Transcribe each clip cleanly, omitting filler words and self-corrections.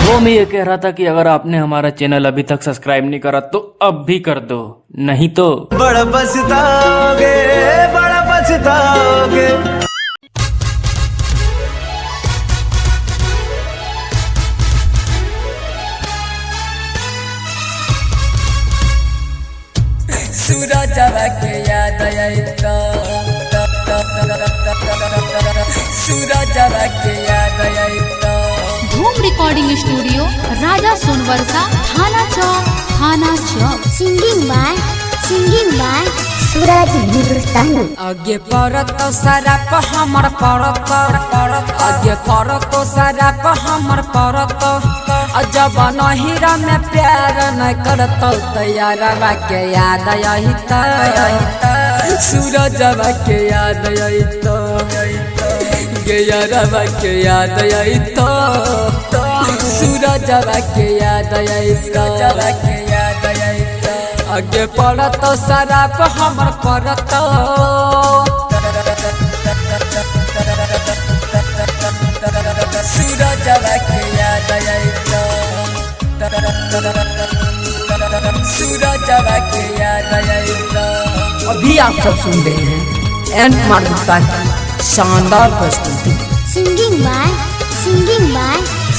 वो मैं ये कह रहा था कि अगर आपने हमारा चैनल अभी तक सब्सक्राइब नहीं करा तो अब भी कर दो, नहीं तो बड़ा पछताओगे, बड़ा पछताओगे। सूरज के याद आइता, सूरज के याद आइता। धूम रिकॉर्डिंग स्टूडियो, राजा सोनवर्षा, थाना चौक। सिंगिंग बाय सूरज हिंदुस्तानी। आगे पड़त सारा प हमर पड़त, आगे पड़त सारा प हमर पड़त। जब नहिरा में प्यार न करत तैयारवा के याद आइता, सूरज के याद आइता, यारवा के याद आइता, सूरज के याद आइता। आगे पड़त सारा प हमर पड़त, सूरज के याद आइता, सूरज के याद आइता। अभी आप सब सुन रहे हैं एन मारुता की शानदार प्रस्तुति। सिंगिंग बाय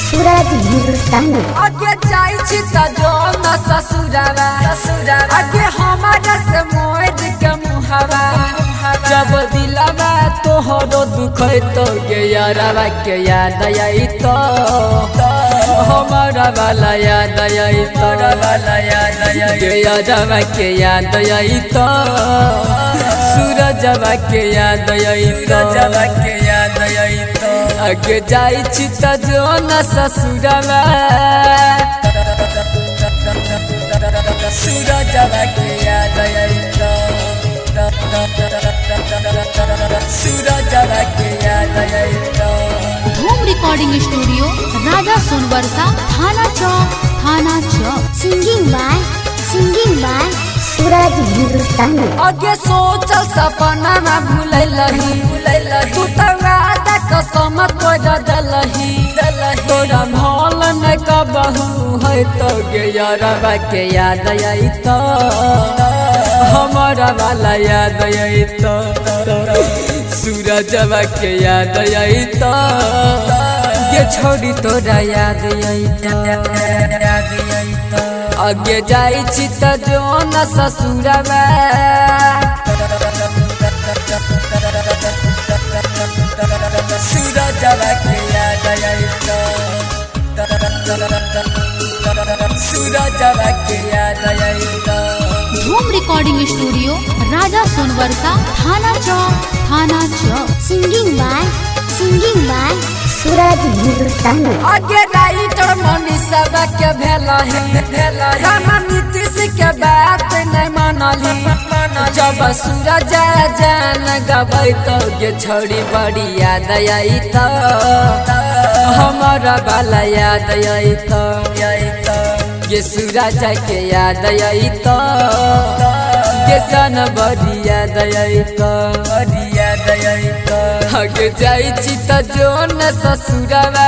सूरज हिंदुस्तानी। आगे जाई छी त जो न ससुरावा, आगे हमारा से मोर के मुहावा। जब दिलवा तोहरो दुखै तो गे यारवा के याद आई तो, हमारा वाला याद आई तो, गे यारवा के याद आई तो, सूरजवा के याद आई तो, आगे जाई छी त जो न ससुरावा, सूरजवा के याद आई तो, सूरजवा के याद आई तो। धूम रिकॉर्डिंग स्टूडियो, राजा सोनवर्षा, थाना चौक। सिंगिंग बाय सूरज हिंदुस्तानी। आगे सोचल सपना ना भूलैलही, तू त वादा कसम तोड़ दलही, तोरा भल न कबहू है तो गे यारवा के याद आई तो, हमारा वाला याद आई तो, सूरजवा के याद आई तो, ये छोड़ी तोरा याद आई तो। आगे जाई छी त जो न ससुरवा, सूरजवा के याद आई तो, सूरजवा के याद आई तो। धूम रिकॉर्डिंग स्टूडियो, राजा सोनवर्षा, थाना चौक। सिंगिंग बाय सूरज हिंदुस्तानी। आगे राइटर मनीषा के भेला है, रामा नीतीश के बात नहीं मानली। जब सूरज जान गबै तो गे छोड़ी बड़ी याद आई तो, हमारा वाला याद आई तो, गे सूरज के याद आई तो, गे जान बड़ी याद आई तो। आगे जाई छी त जो न ससुरवा,